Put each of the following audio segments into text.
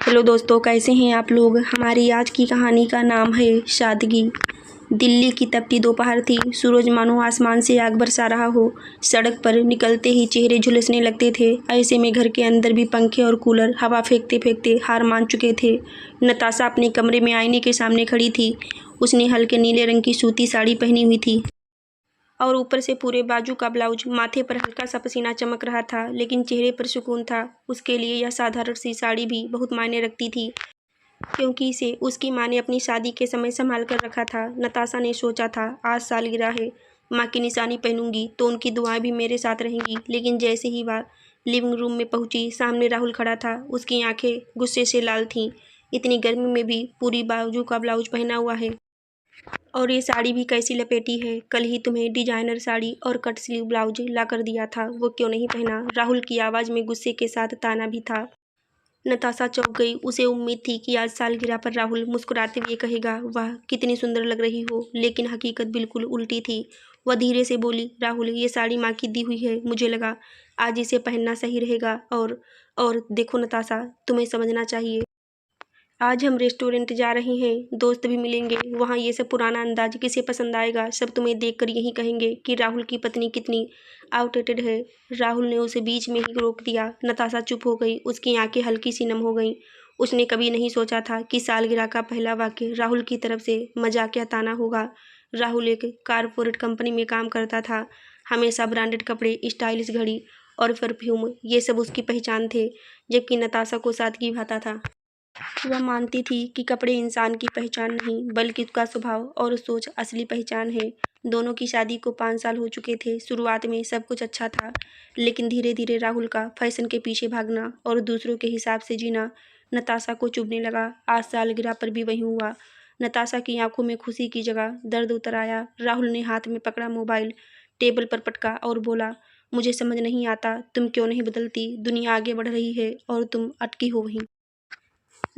Hello दोस्तों, कैसे हैं आप लोग। हमारी आज की कहानी का नाम है सादगी। दिल्ली की तपती दोपहर थी। सूरज मानो आसमान से आग बरसा रहा हो। सड़क पर निकलते ही चेहरे झुलसने लगते थे। ऐसे में घर के अंदर भी पंखे और कूलर हवा फेंकते फेंकते हार मान चुके थे। नताशा अपने कमरे में आईने के सामने खड़ी थी। उसने हल्के नीले रंग की सूती साड़ी पहनी हुई थी और ऊपर से पूरे बाजू का ब्लाउज। माथे पर हल्का सा पसीना चमक रहा था, लेकिन चेहरे पर सुकून था। उसके लिए यह साधारण सी साड़ी भी बहुत मायने रखती थी, क्योंकि इसे उसकी माँ ने अपनी शादी के समय संभाल कर रखा था। नताशा ने सोचा था, आज सालगिरह है, माँ की निशानी पहनूंगी तो उनकी दुआएं भी मेरे साथ रहेंगी। लेकिन जैसे ही वह लिविंग रूम में पहुंची, सामने राहुल खड़ा था। उसकी आंखें गुस्से से लाल थीं। इतनी गर्मी में भी पूरी बाजू का ब्लाउज पहना हुआ है, और ये साड़ी भी कैसी लपेटी है। कल ही तुम्हें डिजाइनर साड़ी और कट स्लीव ब्लाउज ला कर दिया था, वो क्यों नहीं पहना। राहुल की आवाज़ में गुस्से के साथ ताना भी था। नताशा चौंक गई। उसे उम्मीद थी कि आज सालगिरह पर राहुल मुस्कुराते हुए कहेगा, वाह कितनी सुंदर लग रही हो, लेकिन हकीकत बिल्कुल उल्टी थी। वह धीरे से बोली, राहुल ये साड़ी माँ की दी हुई है, मुझे लगा आज इसे पहनना सही रहेगा। और देखो नताशा, तुम्हें समझना चाहिए, आज हम रेस्टोरेंट जा रहे हैं, दोस्त भी मिलेंगे। वहाँ ये सब पुराना अंदाज किसे पसंद आएगा। सब तुम्हें देखकर यही कहेंगे कि राहुल की पत्नी कितनी आउटडेटेड है। राहुल ने उसे बीच में ही रोक दिया। नताशा चुप हो गई। उसकी आंखें हल्की सी नम हो गईं। उसने कभी नहीं सोचा था कि सालगिरह का पहला वाक्य राहुल की तरफ से मजाकिया ताना होगा। राहुल एक कारपोरेट कंपनी में काम करता था। हमेशा ब्रांडेड कपड़े, स्टाइलिश घड़ी और परफ्यूम, ये सब उसकी पहचान थे, जबकि नताशा को सादगी भाता था। वह मानती थी कि कपड़े इंसान की पहचान नहीं, बल्कि उसका स्वभाव और सोच असली पहचान है। दोनों की शादी को 5 साल हो चुके थे। शुरुआत में सब कुछ अच्छा था, लेकिन धीरे धीरे राहुल का फैशन के पीछे भागना और दूसरों के हिसाब से जीना नताशा को चुभने लगा। आज सालगिरह पर भी वही हुआ। नताशा की आंखों में खुशी की जगह दर्द उतर आया। राहुल ने हाथ में पकड़ा मोबाइल टेबल पर पटका और बोला, मुझे समझ नहीं आता तुम क्यों नहीं बदलती। दुनिया आगे बढ़ रही है और तुम अटकी हो वहीं।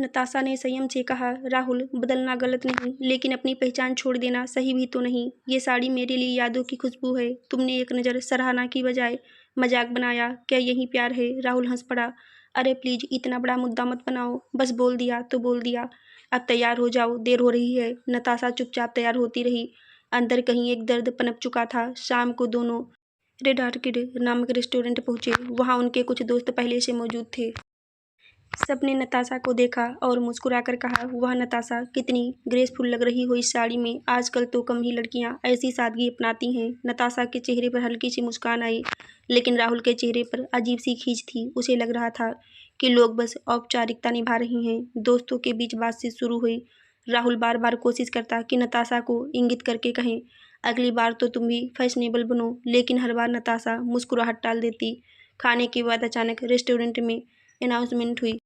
नताशा ने संयम से कहा, राहुल बदलना गलत नहीं, लेकिन अपनी पहचान छोड़ देना सही भी तो नहीं। ये साड़ी मेरे लिए यादों की खुशबू है। तुमने एक नज़र सराहना की बजाय मजाक बनाया, क्या यही प्यार है। राहुल हंस पड़ा। अरे प्लीज इतना बड़ा मुद्दा मत बनाओ, बस बोल दिया तो बोल दिया। अब तैयार हो जाओ, देर हो रही है। नताशा चुपचाप तैयार होती रही। अंदर कहीं एक दर्द पनप चुका था। शाम को दोनों रेड आर्किड नामक रेस्टोरेंट पहुंचे। वहां उनके कुछ दोस्त पहले से मौजूद थे। सबने नताशा को देखा और मुस्कुराकर कहा, वह नताशा कितनी ग्रेसफुल लग रही हो इस साड़ी में। आजकल तो कम ही लड़कियां ऐसी सादगी अपनाती हैं। नताशा के चेहरे पर हल्की सी मुस्कान आई, लेकिन राहुल के चेहरे पर अजीब सी खींच थी। उसे लग रहा था कि लोग बस औपचारिकता निभा रही हैं। दोस्तों के बीच बातचीत शुरू हुई। राहुल बार बार कोशिश करता कि नताशा को इंगित करके कहें, अगली बार तो तुम भी फैशनेबल बनो, लेकिन हर बार नताशा मुस्कुराहट टाल देती। खाने के बाद अचानक रेस्टोरेंट में अनाउंसमेंट हुई,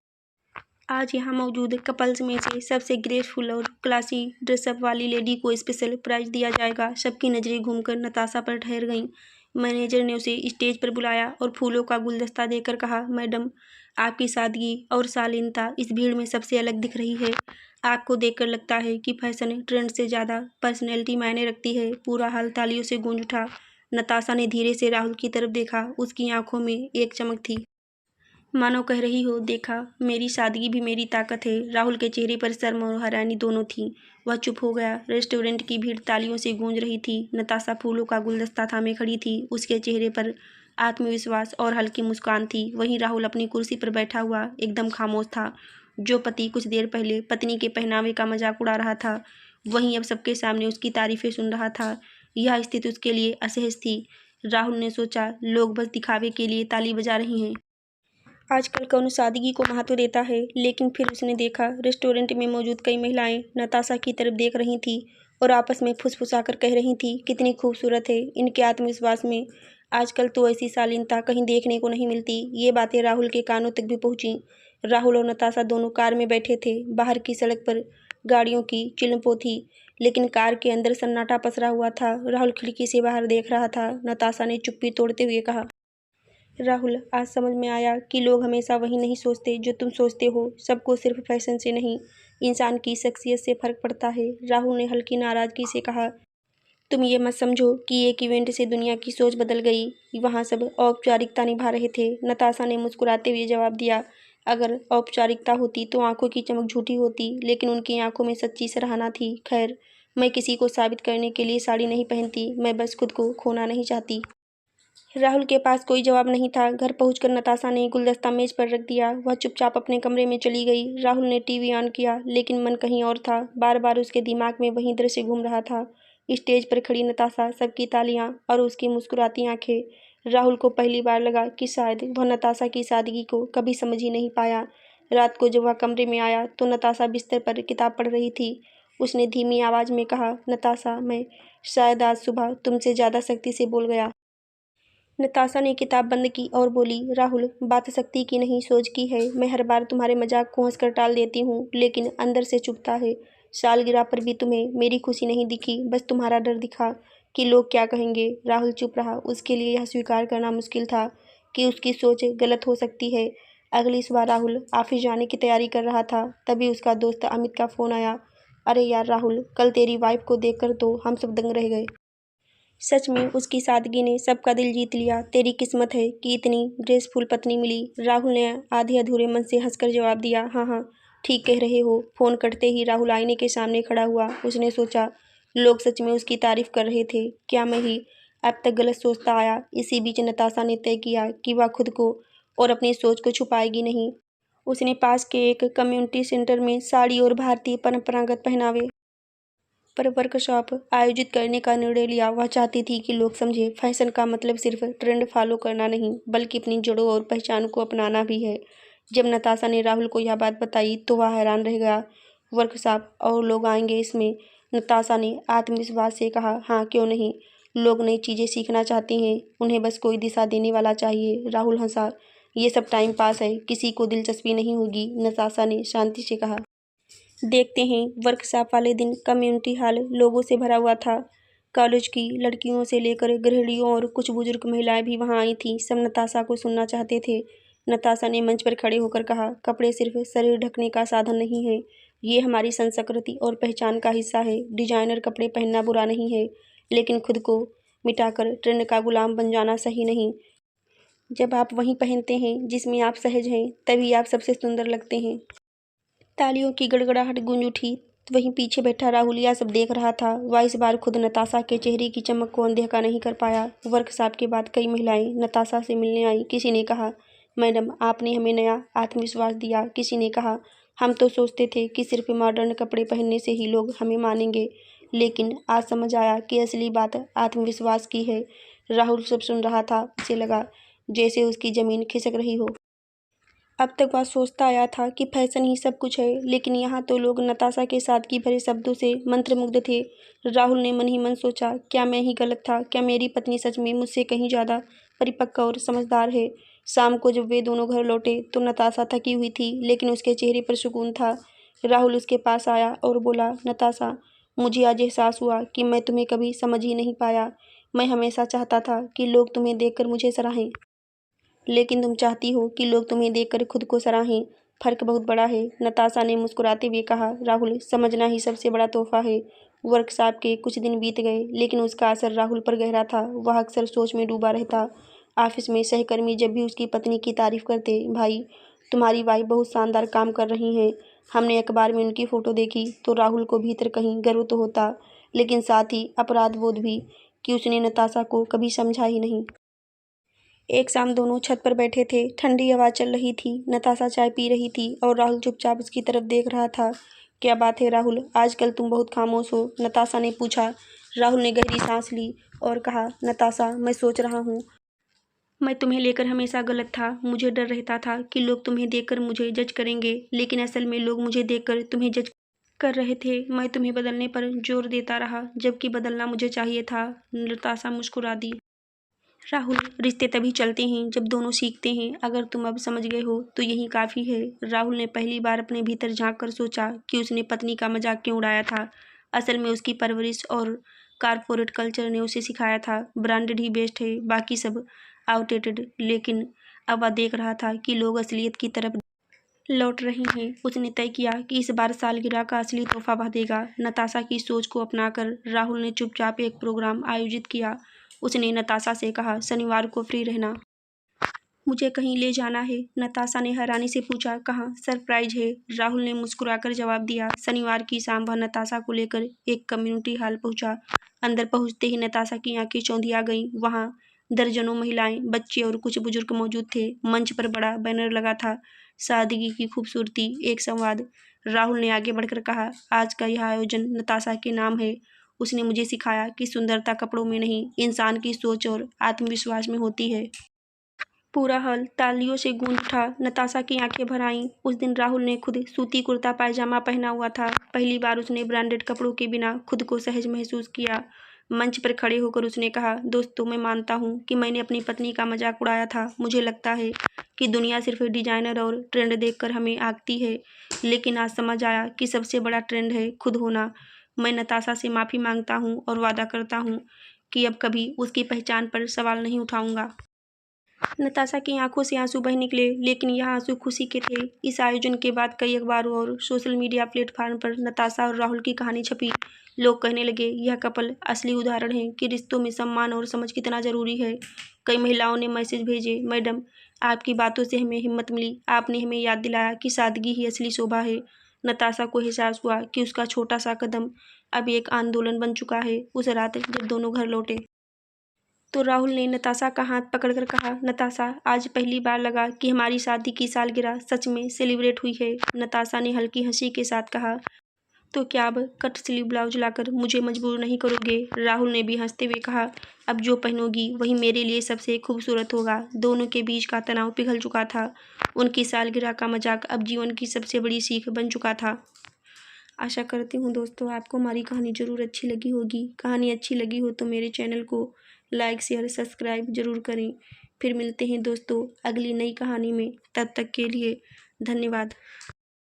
आज यहाँ मौजूद कपल्स में से सबसे ग्रेसफुल और क्लासी ड्रेसअप वाली लेडी को स्पेशल प्राइज दिया जाएगा। सबकी नज़रें घूमकर नताशा पर ठहर गईं। मैनेजर ने उसे स्टेज पर बुलाया और फूलों का गुलदस्ता देकर कहा, मैडम आपकी सादगी और शालीनता इस भीड़ में सबसे अलग दिख रही है। आपको देखकर लगता है कि फैशन ट्रेंड से ज़्यादा पर्सनैलिटी मायने रखती है। पूरा हाल तालियों से गूंज उठा। नताशा ने धीरे से राहुल की तरफ देखा। उसकी आंखों में एक चमक थी, मानो कह रही हो, देखा मेरी सादगी भी मेरी ताकत है। राहुल के चेहरे पर शर्म और हैरानी दोनों थी। वह चुप हो गया। रेस्टोरेंट की भीड़ तालियों से गूंज रही थी। नताशा फूलों का गुलदस्ता थामे खड़ी थी। उसके चेहरे पर आत्मविश्वास और हल्की मुस्कान थी। वहीं राहुल अपनी कुर्सी पर बैठा हुआ एकदम खामोश था। जो पति कुछ देर पहले पत्नी के पहनावे का मजाक उड़ा रहा था, वहीं अब सबके सामने उसकी तारीफें सुन रहा था। यह स्थिति उसके लिए असहज थी। राहुल ने सोचा, लोग बस दिखावे के लिए ताली बजा रही हैं। आजकल कौन सादगी को महत्व देता है। लेकिन फिर उसने देखा, रेस्टोरेंट में मौजूद कई महिलाएं नताशा की तरफ देख रही थीं और आपस में फुसफुसाकर कह रही थीं, कितनी खूबसूरत है। इनके आत्मविश्वास में आजकल तो ऐसी शालीनता कहीं देखने को नहीं मिलती। ये बातें राहुल के कानों तक भी पहुंची। राहुल और नताशा दोनों कार में बैठे थे। बाहर की सड़क पर गाड़ियों की चिल्लपों थी, लेकिन कार के अंदर सन्नाटा पसरा हुआ था। राहुल खिड़की से बाहर देख रहा था। नताशा ने चुप्पी तोड़ते हुए कहा, राहुल आज समझ में आया कि लोग हमेशा वही नहीं सोचते जो तुम सोचते हो। सबको सिर्फ फैशन से नहीं, इंसान की शख्सियत से फर्क पड़ता है। राहुल ने हल्की नाराजगी से कहा, तुम ये मत समझो कि एक इवेंट से दुनिया की सोच बदल गई। वहाँ सब औपचारिकता निभा रहे थे। नताशा ने मुस्कुराते हुए जवाब दिया, अगर औपचारिकता होती तो आंखों की चमक झूठी होती, लेकिन उनकी आंखों में सच्ची सराहना थी। खैर, मैं किसी को साबित करने के लिए साड़ी नहीं पहनती, मैं बस खुद को खोना नहीं चाहती। राहुल के पास कोई जवाब नहीं था। घर पहुंचकर नताशा ने गुलदस्ता मेज पर रख दिया। वह चुपचाप अपने कमरे में चली गई। राहुल ने टीवी ऑन किया, लेकिन मन कहीं और था। बार बार उसके दिमाग में वही दृश्य घूम रहा था। स्टेज पर खड़ी नताशा, सबकी तालियां और उसकी मुस्कुराती आंखें। राहुल को पहली बार लगा कि शायद वह नताशा की सादगी को कभी समझ ही नहीं पाया। रात को जब वह कमरे में आया तो नताशा बिस्तर पर किताब पढ़ रही थी। उसने धीमी आवाज में कहा, नताशा, मैं शायद आज सुबह तुमसे ज्यादा सख्ती से बोल गया। नताशा ने किताब बंद की और बोली, राहुल, बात शक्ति की नहीं सोच की है। मैं हर बार तुम्हारे मजाक को हंसकर टाल देती हूँ, लेकिन अंदर से चुभता है। सालगिरह पर भी तुम्हें मेरी खुशी नहीं दिखी, बस तुम्हारा डर दिखा कि लोग क्या कहेंगे। राहुल चुप रहा। उसके लिए यह स्वीकार करना मुश्किल था कि उसकी सोच गलत हो सकती है। अगली सुबह राहुल ऑफिस जाने की तैयारी कर रहा था, तभी उसका दोस्त अमित का फोन आया। अरे यार राहुल, कल तेरी वाइफ को देखकर तो हम सब दंग रह गए। सच में उसकी सादगी ने सबका दिल जीत लिया। तेरी किस्मत है कि इतनी ग्रेसफुल पत्नी मिली। राहुल ने आधे अधूरे मन से हंसकर जवाब दिया, हाँ हाँ, ठीक कह रहे हो। फोन कटते ही राहुल आईने के सामने खड़ा हुआ। उसने सोचा, लोग सच में उसकी तारीफ कर रहे थे, क्या मैं ही अब तक गलत सोचता आया। इसी बीच नताशा ने तय किया कि वह खुद को और अपनी सोच को छुपाएगी नहीं। उसने पास के एक कम्युनिटी सेंटर में साड़ी और भारतीय परंपरागत पहनावे पर वर्कशॉप आयोजित करने का निर्णय लिया। वह चाहती थी कि लोग समझे, फैशन का मतलब सिर्फ ट्रेंड फॉलो करना नहीं, बल्कि अपनी जड़ों और पहचान को अपनाना भी है। जब नताशा ने राहुल को यह बात बताई तो वह हैरान रह गया। वर्कशॉप और लोग आएंगे इसमें? नताशा ने आत्मविश्वास से कहा, हाँ, क्यों नहीं। लोग नई चीज़ें सीखना चाहते हैं, उन्हें बस कोई दिशा देने वाला चाहिए। राहुल हंसा, ये सब टाइम पास है, किसी को दिलचस्पी नहीं होगी। नताशा ने शांति से कहा। देखते हैं। वर्कशॉप वाले दिन कम्युनिटी हॉल लोगों से भरा हुआ था। कॉलेज की लड़कियों से लेकर गृहिणियों और कुछ बुजुर्ग महिलाएं भी वहां आई थीं। सब नताशा को सुनना चाहते थे। नताशा ने मंच पर खड़े होकर कहा, कपड़े सिर्फ शरीर ढकने का साधन नहीं है, ये हमारी संस्कृति और पहचान का हिस्सा है। डिजाइनर कपड़े पहनना बुरा नहीं है, लेकिन खुद को मिटाकर ट्रेंड का गुलाम बन जाना सही नहीं। जब आप वही पहनते हैं जिसमें आप सहज हैं, तभी आप सबसे सुंदर लगते हैं। तालियों की गड़गड़ाहट गूंज उठी। वहीं पीछे बैठा राहुल यह सब देख रहा था। वह इस बार खुद नताशा के चेहरे की चमक को अनदेखा नहीं कर पाया। वर्कशॉप के बाद कई महिलाएं नताशा से मिलने आई। किसी ने कहा, मैडम, आपने हमें नया आत्मविश्वास दिया। किसी ने कहा, हम तो सोचते थे कि सिर्फ मॉडर्न कपड़े पहनने से ही लोग हमें मानेंगे, लेकिन आज समझ आया कि असली बात आत्मविश्वास की है। राहुल सब सुन रहा था। उसे लगा जैसे उसकी जमीन खिसक रही हो। अब तक वह सोचता आया था कि फैशन ही सब कुछ है, लेकिन यहाँ तो लोग नताशा के सादगी भरे शब्दों से मंत्रमुग्ध थे। राहुल ने मन ही मन सोचा, क्या मैं ही गलत था? क्या मेरी पत्नी सच में मुझसे कहीं ज़्यादा परिपक्व और समझदार है? शाम को जब वे दोनों घर लौटे तो नताशा थकी हुई थी, लेकिन उसके चेहरे पर सुकून था। राहुल उसके पास आया और बोला, नताशा, मुझे आज एहसास हुआ कि मैं तुम्हें कभी समझ ही नहीं पाया। मैं हमेशा चाहता था कि लोग तुम्हें देखकर मुझे सराहें, लेकिन तुम चाहती हो कि लोग तुम्हें देखकर खुद को सराहें। फर्क बहुत बड़ा है। नताशा ने मुस्कुराते हुए कहा, राहुल, समझना ही सबसे बड़ा तोहफा है। वर्कशॉप के कुछ दिन बीत गए, लेकिन उसका असर राहुल पर गहरा था। वह अक्सर सोच में डूबा रहता। ऑफिस में सहकर्मी जब भी उसकी पत्नी की तारीफ करते, भाई, तुम्हारी वाइफ बहुत शानदार काम कर रही हैं। हमने अखबार में उनकी फ़ोटो देखी तो राहुल को भीतर कहीं गर्व तो होता, लेकिन साथ ही अपराध बोध भी कि उसने नताशा को कभी समझा ही नहीं। एक शाम दोनों छत पर बैठे थे। ठंडी हवा चल रही थी। नताशा चाय पी रही थी और राहुल चुपचाप उसकी तरफ देख रहा था। क्या बात है राहुल, आजकल तुम बहुत खामोश हो? नताशा ने पूछा। राहुल ने गहरी सांस ली और कहा, नताशा, मैं सोच रहा हूँ, मैं तुम्हें लेकर हमेशा गलत था। मुझे डर रहता था कि लोग तुम्हें देखकर मुझे जज करेंगे, लेकिन असल में लोग मुझे देखकर तुम्हें जज कर रहे थे। मैं तुम्हें बदलने पर जोर देता रहा, जबकि बदलना मुझे चाहिए था। नताशा मुस्कुरा दी। राहुल, रिश्ते तभी चलते हैं जब दोनों सीखते हैं। अगर तुम अब समझ गए हो तो यही काफ़ी है। राहुल ने पहली बार अपने भीतर झांक कर सोचा कि उसने पत्नी का मजाक क्यों उड़ाया था। असल में उसकी परवरिश और कारपोरेट कल्चर ने उसे सिखाया था, ब्रांडेड ही बेस्ट है, बाकी सब आउटडेटेड। लेकिन अब वह देख रहा था कि लोग असलियत की तरफ लौट रहे हैं। उसने तय किया कि इस बार सालगिरह का असली तोहफा वह देगा। नताशा की सोच को अपनाकर राहुल ने चुपचाप एक प्रोग्राम आयोजित किया। उसने नताशा से कहा, शनिवार को फ्री रहना। मुझे कहीं ले जाना है, नताशा ने हैरानी से पूछा। कहाँ? सरप्राइज है, राहुल ने मुस्कुराकर जवाब दिया। शनिवार की शाम वह नताशा को लेकर एक कम्युनिटी हॉल पहुंचा। अंदर पहुंचते ही नताशा की आंखें चौंधिया गईं। वहां दर्जनों महिलाएं, बच्चे और कुछ बुजुर्ग मौजूद थे। मंच पर बड़ा बैनर लगा था, सादगी की खूबसूरती, एक संवाद। राहुल ने आगे बढ़कर कहा, आज का यह आयोजन नताशा के नाम है। उसने मुझे सिखाया कि सुंदरता कपड़ों में नहीं, इंसान की सोच और आत्मविश्वास में होती है। पूरा हॉल तालियों से गूंज उठा। नताशा की आंखें भर आईं। उस दिन राहुल ने खुद सूती कुर्ता पायजामा पहना हुआ था। पहली बार उसने ब्रांडेड कपड़ों के बिना खुद को सहज महसूस किया। मंच पर खड़े होकर उसने कहा, दोस्तों, मैं मानता हूँ कि मैंने अपनी पत्नी का मजाक उड़ाया था। मुझे लगता है कि दुनिया सिर्फ डिजाइनर और ट्रेंड देखकर हमें आंकती है, लेकिन आज समझ आया कि सबसे बड़ा ट्रेंड है खुद होना। मैं नताशा से माफ़ी मांगता हूँ और वादा करता हूँ कि अब कभी उसकी पहचान पर सवाल नहीं उठाऊंगा। नताशा की आंखों से आंसू बह निकले, लेकिन यह आंसू खुशी के थे। इस आयोजन के बाद कई अखबारों और सोशल मीडिया प्लेटफॉर्म पर नताशा और राहुल की कहानी छपी। लोग कहने लगे, यह कपल असली उदाहरण है कि रिश्तों में सम्मान और समझ कितना जरूरी है। कई महिलाओं ने मैसेज भेजे, मैडम, आपकी बातों से हमें हिम्मत मिली। आपने हमें याद दिलाया कि सादगी ही असली शोभा है। नताशा को एहसास हुआ कि उसका छोटा सा कदम अब एक आंदोलन बन चुका है। उस रात जब दोनों घर लौटे तो राहुल ने नताशा का हाथ पकड़कर कहा, नताशा, आज पहली बार लगा कि हमारी शादी की सालगिरह सच में सेलिब्रेट हुई है। नताशा ने हल्की हंसी के साथ कहा, तो क्या अब कट स्लीव ब्लाउज लाकर मुझे मजबूर नहीं करोगे? राहुल ने भी हंसते हुए कहा, अब जो पहनोगी वही मेरे लिए सबसे खूबसूरत होगा। दोनों के बीच का तनाव पिघल चुका था। उनकी सालगिरह का मजाक अब जीवन की सबसे बड़ी सीख बन चुका था। आशा करती हूँ दोस्तों आपको हमारी कहानी ज़रूर अच्छी लगी होगी। कहानी अच्छी लगी हो तो मेरे चैनल को लाइक शेयर सब्सक्राइब ज़रूर करें। फिर मिलते हैं दोस्तों अगली नई कहानी में। तब तक के लिए धन्यवाद।